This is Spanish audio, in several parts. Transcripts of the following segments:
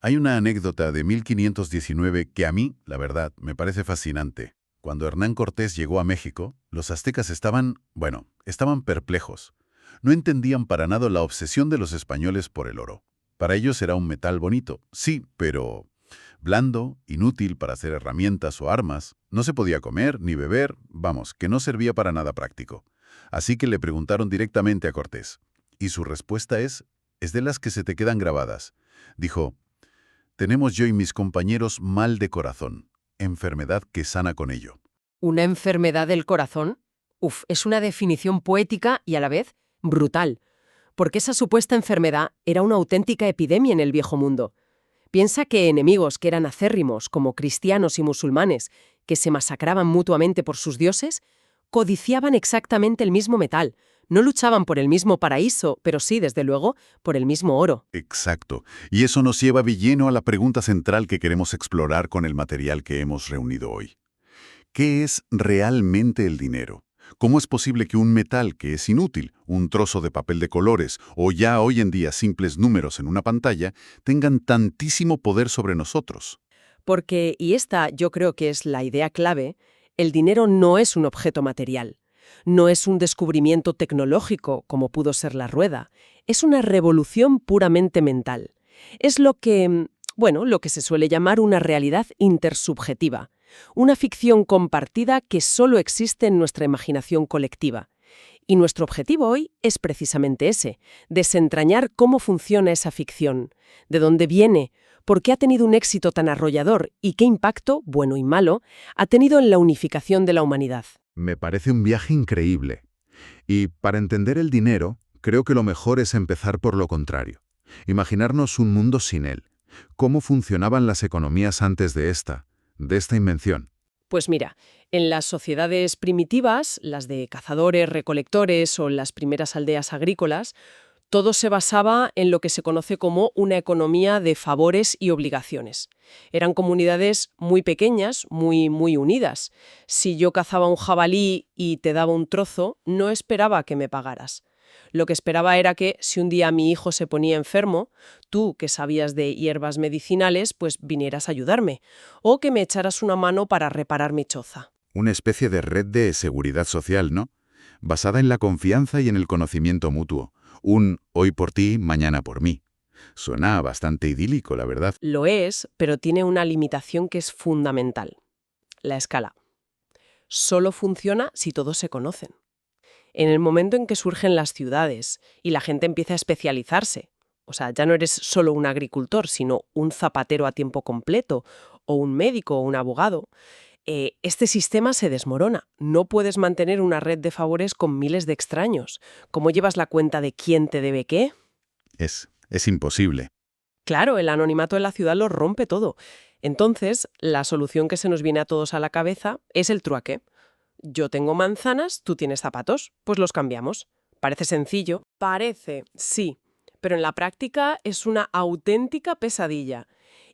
Hay una anécdota de 1519 que a mí, la verdad, me parece fascinante. Cuando Hernán Cortés llegó a México, los aztecas estaban perplejos. No entendían para nada la obsesión de los españoles por el oro. Para ellos era un metal bonito, sí, pero blando, inútil para hacer herramientas o armas, no se podía comer ni beber, que no servía para nada práctico. Así que le preguntaron directamente a Cortés. Y su respuesta es de las que se te quedan grabadas. Dijo: tenemos yo y mis compañeros mal de corazón, enfermedad que sana con ello. ¿Una enfermedad del corazón? Uf, es una definición poética y a la vez brutal, porque esa supuesta enfermedad era una auténtica epidemia en el Viejo Mundo. Piensa que enemigos que eran acérrimos, como cristianos y musulmanes, que se masacraban mutuamente por sus dioses, codiciaban exactamente el mismo metal. No luchaban por el mismo paraíso, pero sí, desde luego, por el mismo oro. Exacto. Y eso nos lleva de lleno a la pregunta central que queremos explorar con el material que hemos reunido hoy. ¿Qué es realmente el dinero? ¿Cómo es posible que un metal que es inútil, un trozo de papel de colores o ya hoy en día simples números en una pantalla, tengan tantísimo poder sobre nosotros? Porque, y esta yo creo que es la idea clave, el dinero no es un objeto material. No es un descubrimiento tecnológico, como pudo ser la rueda. Es una revolución puramente mental. Es lo que se suele llamar una realidad intersubjetiva. Una ficción compartida que solo existe en nuestra imaginación colectiva. Y nuestro objetivo hoy es precisamente ese, desentrañar cómo funciona esa ficción, de dónde viene, por qué ha tenido un éxito tan arrollador y qué impacto, bueno y malo, ha tenido en la unificación de la humanidad. Me parece un viaje increíble. Y para entender el dinero, creo que lo mejor es empezar por lo contrario. Imaginarnos un mundo sin él. ¿Cómo funcionaban las economías antes de esta invención? Pues mira, en las sociedades primitivas, las de cazadores-recolectores o en las primeras aldeas agrícolas, todo se basaba en lo que se conoce como una economía de favores y obligaciones. Eran comunidades muy pequeñas, muy unidas. Si yo cazaba un jabalí y te daba un trozo, no esperaba que me pagaras. Lo que esperaba era que, si un día mi hijo se ponía enfermo, tú, que sabías de hierbas medicinales, pues vinieras a ayudarme, o que me echaras una mano para reparar mi choza. Una especie de red de seguridad social, ¿no? Basada en la confianza y en el conocimiento mutuo. Un hoy por ti, mañana por mí. Suena bastante idílico, la verdad. Lo es, pero tiene una limitación que es fundamental: la escala. Solo funciona si todos se conocen. En el momento en que surgen las ciudades y la gente empieza a especializarse, o sea, ya no eres solo un agricultor, sino un zapatero a tiempo completo, o un médico o un abogado, este sistema se desmorona. No puedes mantener una red de favores con miles de extraños. ¿Cómo llevas la cuenta de quién te debe qué? Es imposible. Claro, el anonimato en la ciudad lo rompe todo. Entonces, la solución que se nos viene a todos a la cabeza es el trueque. Yo tengo manzanas, tú tienes zapatos, pues los cambiamos. Parece sencillo. Parece, sí, pero en la práctica es una auténtica pesadilla.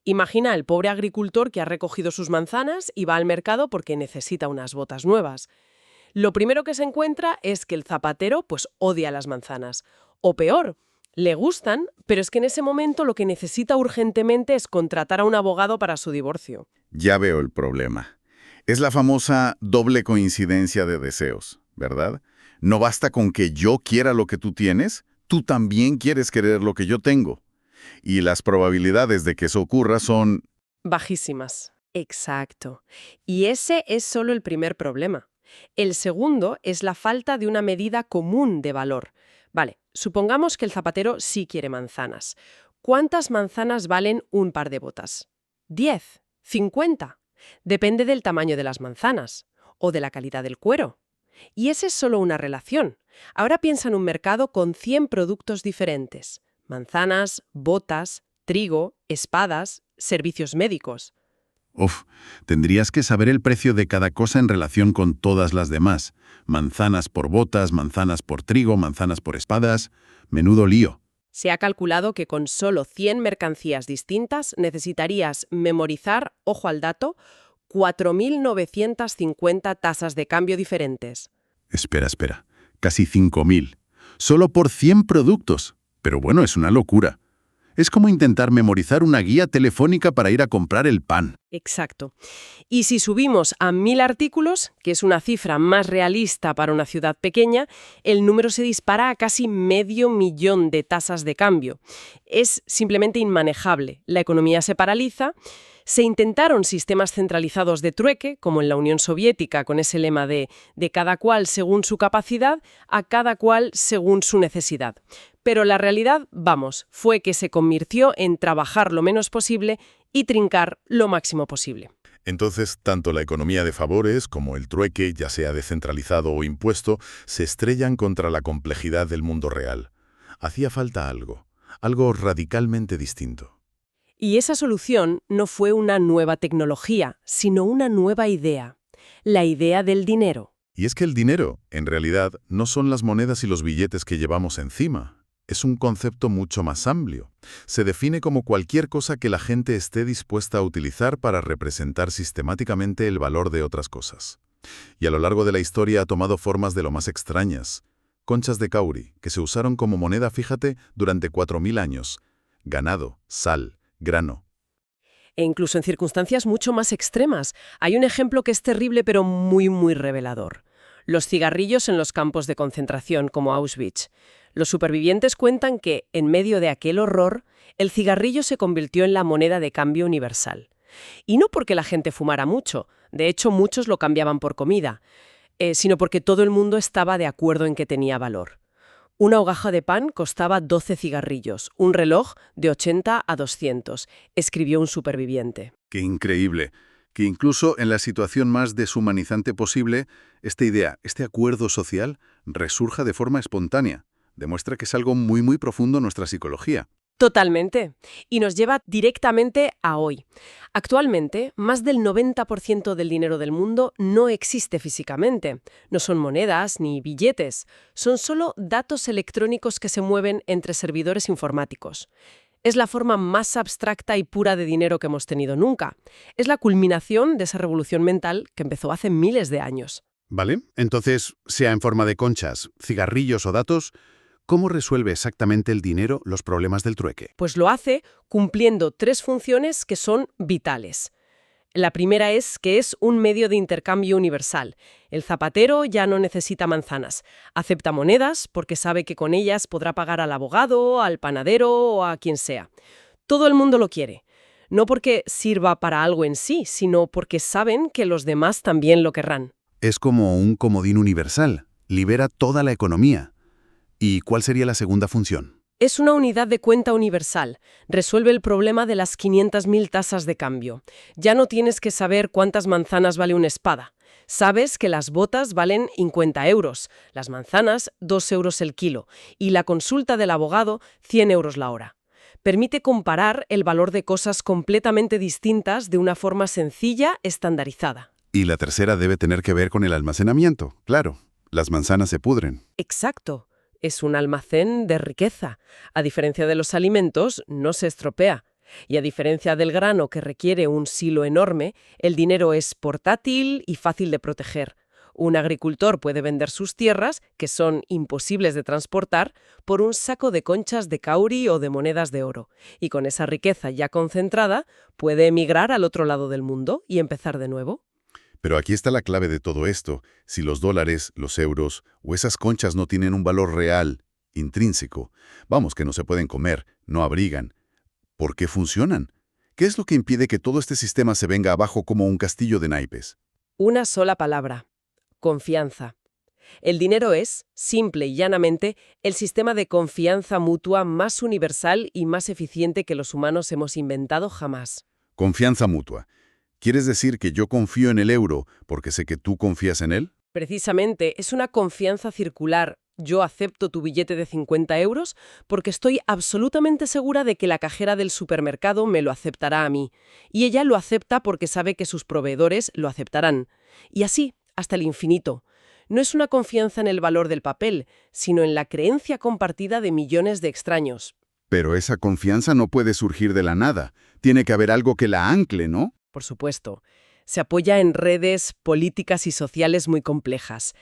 Imagina al pobre agricultor que ha recogido sus manzanas y va al mercado porque necesita unas botas nuevas. Lo primero que se encuentra es que el zapatero pues odia las manzanas. O peor, le gustan, pero es que en ese momento lo que necesita urgentemente es contratar a un abogado para su divorcio. Ya veo el problema. Es la famosa doble coincidencia de deseos, ¿verdad? No basta con que yo quiera lo que tú tienes, tú también quieres querer lo que yo tengo. Y las probabilidades de que eso ocurra son... Bajísimas. Exacto. Y ese es solo el primer problema. El segundo es la falta de una medida común de valor. Vale, supongamos que el zapatero sí quiere manzanas. ¿Cuántas manzanas valen un par de botas? ¿10? ¿50? Depende del tamaño de las manzanas o de la calidad del cuero. Y esa es solo una relación. Ahora piensa en un mercado con 100 productos diferentes: manzanas, botas, trigo, espadas, servicios médicos. Uf, tendrías que saber el precio de cada cosa en relación con todas las demás. Manzanas por botas, manzanas por trigo, manzanas por espadas. Menudo lío. Se ha calculado que con solo 100 mercancías distintas necesitarías memorizar, ojo al dato, 4.950 tasas de cambio diferentes. Espera. Casi 5.000. Solo por 100 productos. Pero bueno, es una locura. Es como intentar memorizar una guía telefónica para ir a comprar el pan. Exacto. Y si subimos a 1000 artículos, que es una cifra más realista para una ciudad pequeña, el número se dispara a casi 500.000 de tasas de cambio. Es simplemente inmanejable. La economía se paraliza. Se intentaron sistemas centralizados de trueque, como en la Unión Soviética, con ese lema de cada cual según su capacidad, a cada cual según su necesidad. Pero la realidad, vamos, fue que se convirtió en trabajar lo menos posible y trincar lo máximo posible. Entonces, tanto la economía de favores como el trueque, ya sea descentralizado o impuesto, se estrellan contra la complejidad del mundo real. Hacía falta algo radicalmente distinto. Y esa solución no fue una nueva tecnología, sino una nueva idea, la idea del dinero. Y es que el dinero, en realidad, no son las monedas y los billetes que llevamos encima. Es un concepto mucho más amplio. Se define como cualquier cosa que la gente esté dispuesta a utilizar para representar sistemáticamente el valor de otras cosas. Y a lo largo de la historia ha tomado formas de lo más extrañas. Conchas de cauri, que se usaron como moneda, fíjate, durante 4000 años. Ganado, sal, grano. E incluso en circunstancias mucho más extremas. Hay un ejemplo que es terrible pero muy, muy revelador. Los cigarrillos en los campos de concentración, como Auschwitz. Los supervivientes cuentan que, en medio de aquel horror, el cigarrillo se convirtió en la moneda de cambio universal. Y no porque la gente fumara mucho, de hecho muchos lo cambiaban por comida, sino porque todo el mundo estaba de acuerdo en que tenía valor. Una hogaja de pan costaba 12 cigarrillos, un reloj de 80 a 200, escribió un superviviente. ¡Qué increíble! Que incluso en la situación más deshumanizante posible, esta idea, este acuerdo social, resurja de forma espontánea. Demuestra que es algo muy, muy profundo en nuestra psicología. Totalmente. Y nos lleva directamente a hoy. Actualmente, más del 90% del dinero del mundo no existe físicamente. No son monedas ni billetes. Son solo datos electrónicos que se mueven entre servidores informáticos. Es la forma más abstracta y pura de dinero que hemos tenido nunca. Es la culminación de esa revolución mental que empezó hace miles de años. ¿Vale? Entonces, sea en forma de conchas, cigarrillos o datos, ¿cómo resuelve exactamente el dinero los problemas del trueque? Pues lo hace cumpliendo 3 funciones que son vitales. La primera es que es un medio de intercambio universal. El zapatero ya no necesita manzanas. Acepta monedas porque sabe que con ellas podrá pagar al abogado, al panadero o a quien sea. Todo el mundo lo quiere. No porque sirva para algo en sí, sino porque saben que los demás también lo querrán. Es como un comodín universal. Libera toda la economía. ¿Y cuál sería la segunda función? Es una unidad de cuenta universal. Resuelve el problema de las 500.000 tasas de cambio. Ya no tienes que saber cuántas manzanas vale una espada. Sabes que las botas valen 50 euros, las manzanas 2 euros el kilo y la consulta del abogado 100 euros la hora. Permite comparar el valor de cosas completamente distintas de una forma sencilla, estandarizada. Y la tercera debe tener que ver con el almacenamiento. Claro, las manzanas se pudren. Exacto. Es un almacén de riqueza. A diferencia de los alimentos, no se estropea. Y a diferencia del grano que requiere un silo enorme, el dinero es portátil y fácil de proteger. Un agricultor puede vender sus tierras, que son imposibles de transportar, por un saco de conchas de cauri o de monedas de oro. Y con esa riqueza ya concentrada, puede emigrar al otro lado del mundo y empezar de nuevo. Pero aquí está la clave de todo esto. Si los dólares, los euros o esas conchas no tienen un valor real, intrínseco, vamos, que no se pueden comer, no abrigan, ¿por qué funcionan? ¿Qué es lo que impide que todo este sistema se venga abajo como un castillo de naipes? Una sola palabra: confianza. El dinero es, simple y llanamente, el sistema de confianza mutua más universal y más eficiente que los humanos hemos inventado jamás. Confianza mutua. ¿Quieres decir que yo confío en el euro porque sé que tú confías en él? Precisamente, es una confianza circular. Yo acepto tu billete de 50 euros porque estoy absolutamente segura de que la cajera del supermercado me lo aceptará a mí. Y ella lo acepta porque sabe que sus proveedores lo aceptarán. Y así, hasta el infinito. No es una confianza en el valor del papel, sino en la creencia compartida de millones de extraños. Pero esa confianza no puede surgir de la nada. Tiene que haber algo que la ancle, ¿no? Por supuesto. Se apoya en redes políticas y sociales muy complejas.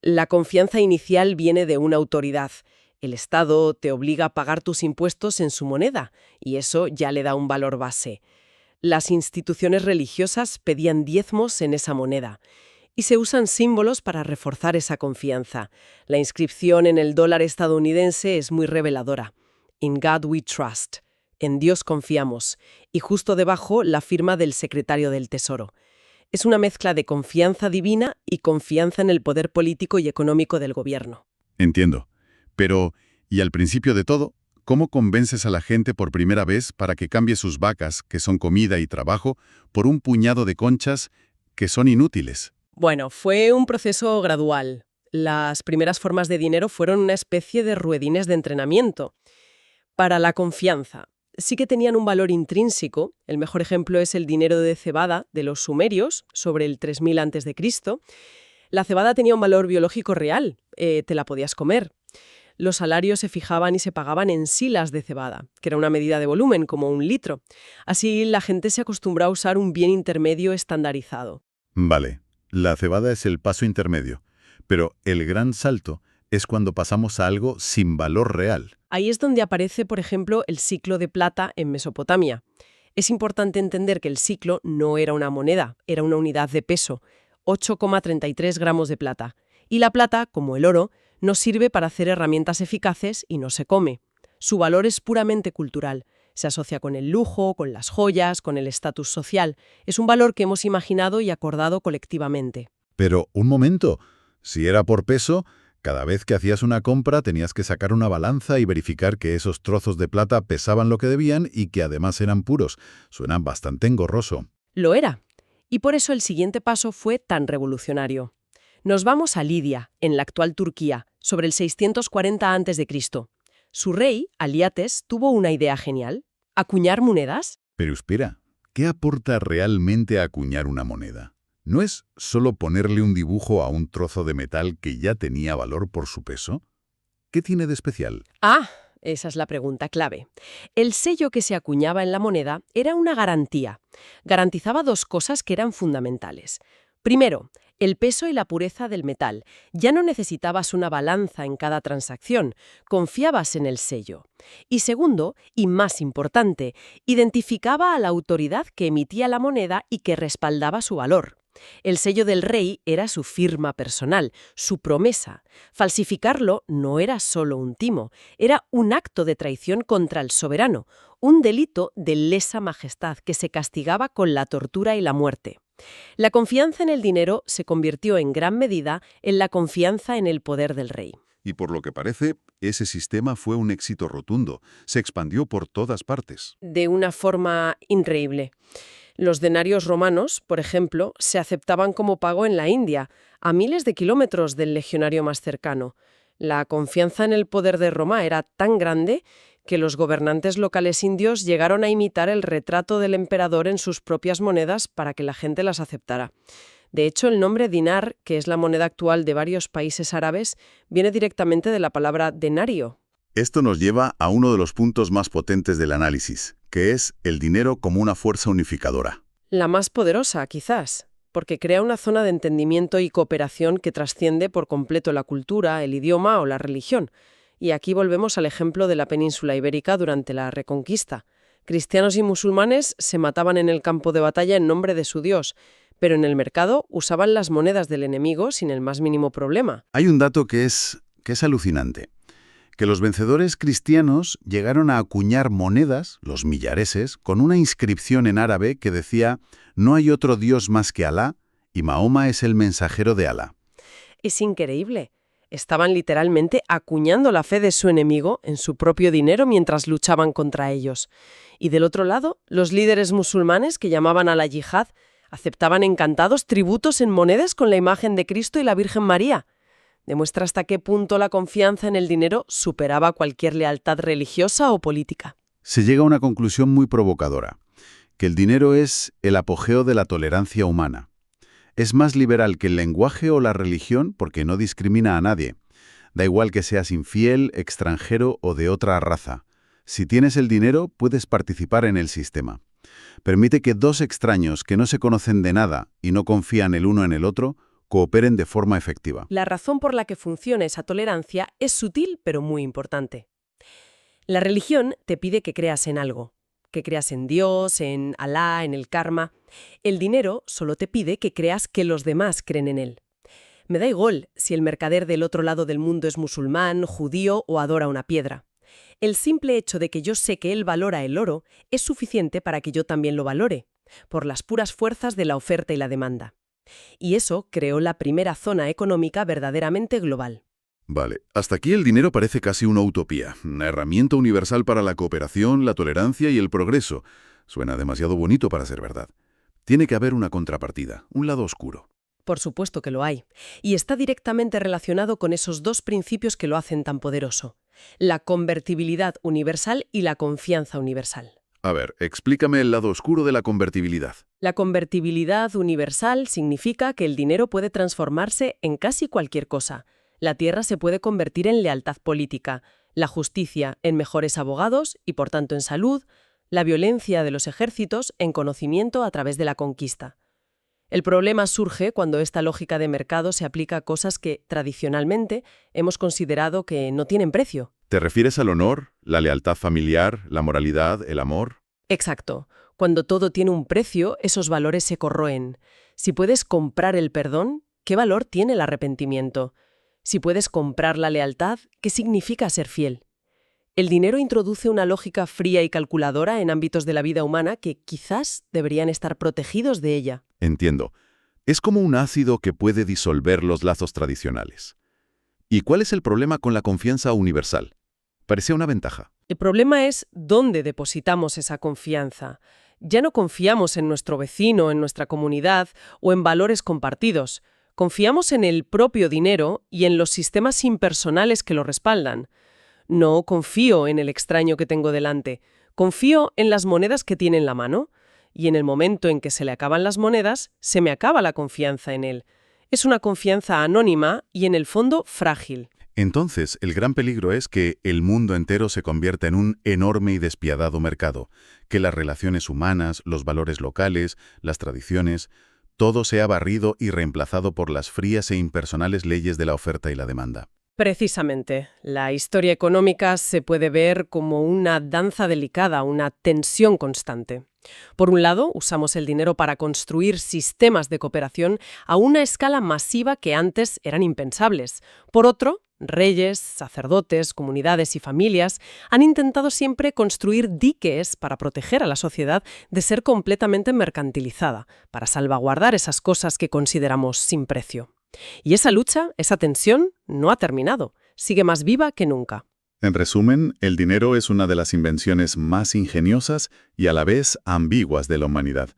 La confianza inicial viene de una autoridad. El Estado te obliga a pagar tus impuestos en su moneda, y eso ya le da un valor base. Las instituciones religiosas pedían diezmos en esa moneda, y se usan símbolos para reforzar esa confianza. La inscripción en el dólar estadounidense es muy reveladora. In God we trust. En Dios confiamos. Y justo debajo la firma del secretario del Tesoro. Es una mezcla de confianza divina y confianza en el poder político y económico del gobierno. Entiendo. Pero, y al principio de todo, ¿cómo convences a la gente por primera vez para que cambie sus vacas, que son comida y trabajo, por un puñado de conchas que son inútiles? Bueno, fue un proceso gradual. Las primeras formas de dinero fueron una especie de ruedines de entrenamiento. Para la confianza, sí que tenían un valor intrínseco. El mejor ejemplo es el dinero de cebada de los sumerios, sobre el 3000 a.C. La cebada tenía un valor biológico real, te la podías comer. Los salarios se fijaban y se pagaban en silas de cebada, que era una medida de volumen, como 1 litro. Así, la gente se acostumbró a usar un bien intermedio estandarizado. Vale, la cebada es el paso intermedio, pero el gran salto es cuando pasamos a algo sin valor real. Ahí es donde aparece, por ejemplo, el ciclo de plata en Mesopotamia. Es importante entender que el ciclo no era una moneda, era una unidad de peso, 8,33 gramos de plata. Y la plata, como el oro, nos sirve para hacer herramientas eficaces y no se come. Su valor es puramente cultural. Se asocia con el lujo, con las joyas, con el estatus social. Es un valor que hemos imaginado y acordado colectivamente. Pero, un momento, si era por peso, cada vez que hacías una compra tenías que sacar una balanza y verificar que esos trozos de plata pesaban lo que debían y que además eran puros. Suena bastante engorroso. Lo era. Y por eso el siguiente paso fue tan revolucionario. Nos vamos a Lidia, en la actual Turquía, sobre el 640 a.C. Su rey, Aliates, tuvo una idea genial: acuñar monedas. Pero espera, ¿qué aporta realmente a acuñar una moneda? ¿No es solo ponerle un dibujo a un trozo de metal que ya tenía valor por su peso? ¿Qué tiene de especial? Ah, esa es la pregunta clave. El sello que se acuñaba en la moneda era una garantía. Garantizaba dos cosas que eran fundamentales. Primero, el peso y la pureza del metal. Ya no necesitabas una balanza en cada transacción, confiabas en el sello. Y segundo, y más importante, identificaba a la autoridad que emitía la moneda y que respaldaba su valor. El sello del rey era su firma personal, su promesa. Falsificarlo no era solo un timo, era un acto de traición contra el soberano, un delito de lesa majestad que se castigaba con la tortura y la muerte. La confianza en el dinero se convirtió en gran medida en la confianza en el poder del rey. Y por lo que parece, ese sistema fue un éxito rotundo. Se expandió por todas partes. De una forma increíble. Los denarios romanos, por ejemplo, se aceptaban como pago en la India, a miles de kilómetros del legionario más cercano. La confianza en el poder de Roma era tan grande que los gobernantes locales indios llegaron a imitar el retrato del emperador en sus propias monedas para que la gente las aceptara. De hecho, el nombre dinar, que es la moneda actual de varios países árabes, viene directamente de la palabra denario. Esto nos lleva a uno de los puntos más potentes del análisis, que es el dinero como una fuerza unificadora. La más poderosa, quizás, porque crea una zona de entendimiento y cooperación que trasciende por completo la cultura, el idioma o la religión. Y aquí volvemos al ejemplo de la península ibérica durante la Reconquista. Cristianos y musulmanes se mataban en el campo de batalla en nombre de su Dios, pero en el mercado usaban las monedas del enemigo sin el más mínimo problema. Hay un dato que es alucinante. Que los vencedores cristianos llegaron a acuñar monedas, los millareses, con una inscripción en árabe que decía: «No hay otro Dios más que Alá, y Mahoma es el mensajero de Alá». Es increíble. Estaban literalmente acuñando la fe de su enemigo en su propio dinero mientras luchaban contra ellos. Y del otro lado, los líderes musulmanes que llamaban a la yihad aceptaban encantados tributos en monedas con la imagen de Cristo y la Virgen María. Demuestra hasta qué punto la confianza en el dinero superaba cualquier lealtad religiosa o política. Se llega a una conclusión muy provocadora, que el dinero es el apogeo de la tolerancia humana. Es más liberal que el lenguaje o la religión porque no discrimina a nadie. Da igual que seas infiel, extranjero o de otra raza. Si tienes el dinero, puedes participar en el sistema. Permite que dos extraños que no se conocen de nada y no confían el uno en el otro cooperen de forma efectiva. La razón por la que funciona esa tolerancia es sutil pero muy importante. La religión te pide que creas en algo, que creas en Dios, en Alá, en el karma. El dinero solo te pide que creas que los demás creen en él. Me da igual si el mercader del otro lado del mundo es musulmán, judío o adora una piedra. El simple hecho de que yo sé que él valora el oro es suficiente para que yo también lo valore, por las puras fuerzas de la oferta y la demanda. Y eso creó la primera zona económica verdaderamente global. Vale, hasta aquí el dinero parece casi una utopía, una herramienta universal para la cooperación, la tolerancia y el progreso. Suena demasiado bonito para ser verdad. Tiene que haber una contrapartida, un lado oscuro. Por supuesto que lo hay. Y está directamente relacionado con esos dos principios que lo hacen tan poderoso: la convertibilidad universal y la confianza universal. A ver, explícame el lado oscuro de la convertibilidad. La convertibilidad universal significa que el dinero puede transformarse en casi cualquier cosa. La tierra se puede convertir en lealtad política, la justicia en mejores abogados y por tanto en salud, la violencia de los ejércitos en conocimiento a través de la conquista. El problema surge cuando esta lógica de mercado se aplica a cosas que, tradicionalmente, hemos considerado que no tienen precio. ¿Te refieres al honor, la lealtad familiar, la moralidad, el amor? Exacto. Cuando todo tiene un precio, esos valores se corroen. Si puedes comprar el perdón, ¿qué valor tiene el arrepentimiento? Si puedes comprar la lealtad, ¿qué significa ser fiel? El dinero introduce una lógica fría y calculadora en ámbitos de la vida humana que quizás deberían estar protegidos de ella. Entiendo. Es como un ácido que puede disolver los lazos tradicionales. ¿Y cuál es el problema con la confianza universal? Parecía una ventaja. El problema es dónde depositamos esa confianza. Ya no confiamos en nuestro vecino, en nuestra comunidad o en valores compartidos. Confiamos en el propio dinero y en los sistemas impersonales que lo respaldan. No confío en el extraño que tengo delante. Confío en las monedas que tiene en la mano. Y en el momento en que se le acaban las monedas, se me acaba la confianza en él. Es una confianza anónima y en el fondo frágil. Entonces, el gran peligro es que el mundo entero se convierta en un enorme y despiadado mercado, que las relaciones humanas, los valores locales, las tradiciones, todo sea barrido y reemplazado por las frías e impersonales leyes de la oferta y la demanda. Precisamente, la historia económica se puede ver como una danza delicada, una tensión constante. Por un lado, usamos el dinero para construir sistemas de cooperación a una escala masiva que antes eran impensables. Por otro, reyes, sacerdotes, comunidades y familias han intentado siempre construir diques para proteger a la sociedad de ser completamente mercantilizada, para salvaguardar esas cosas que consideramos sin precio. Y esa lucha, esa tensión, no ha terminado. Sigue más viva que nunca. En resumen, el dinero es una de las invenciones más ingeniosas y a la vez ambiguas de la humanidad.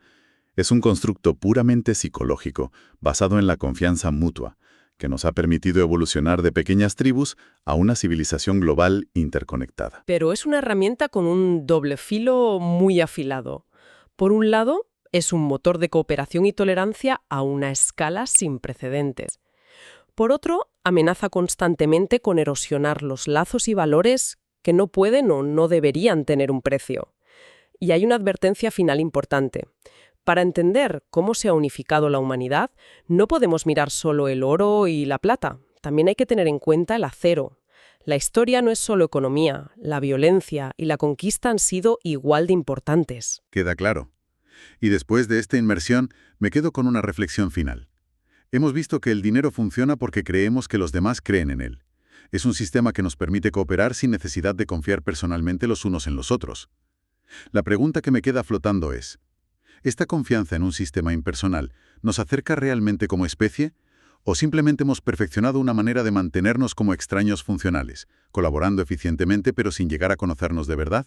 Es un constructo puramente psicológico, basado en la confianza mutua, que nos ha permitido evolucionar de pequeñas tribus a una civilización global interconectada. Pero es una herramienta con un doble filo muy afilado. Por un lado, es un motor de cooperación y tolerancia a una escala sin precedentes. Por otro, amenaza constantemente con erosionar los lazos y valores que no pueden o no deberían tener un precio. Y hay una advertencia final importante. Para entender cómo se ha unificado la humanidad, no podemos mirar solo el oro y la plata. También hay que tener en cuenta el acero. La historia no es solo economía, la violencia y la conquista han sido igual de importantes. Queda claro. Y después de esta inmersión, me quedo con una reflexión final. Hemos visto que el dinero funciona porque creemos que los demás creen en él. Es un sistema que nos permite cooperar sin necesidad de confiar personalmente los unos en los otros. La pregunta que me queda flotando es, ¿esta confianza en un sistema impersonal nos acerca realmente como especie? ¿O simplemente hemos perfeccionado una manera de mantenernos como extraños funcionales, colaborando eficientemente pero sin llegar a conocernos de verdad?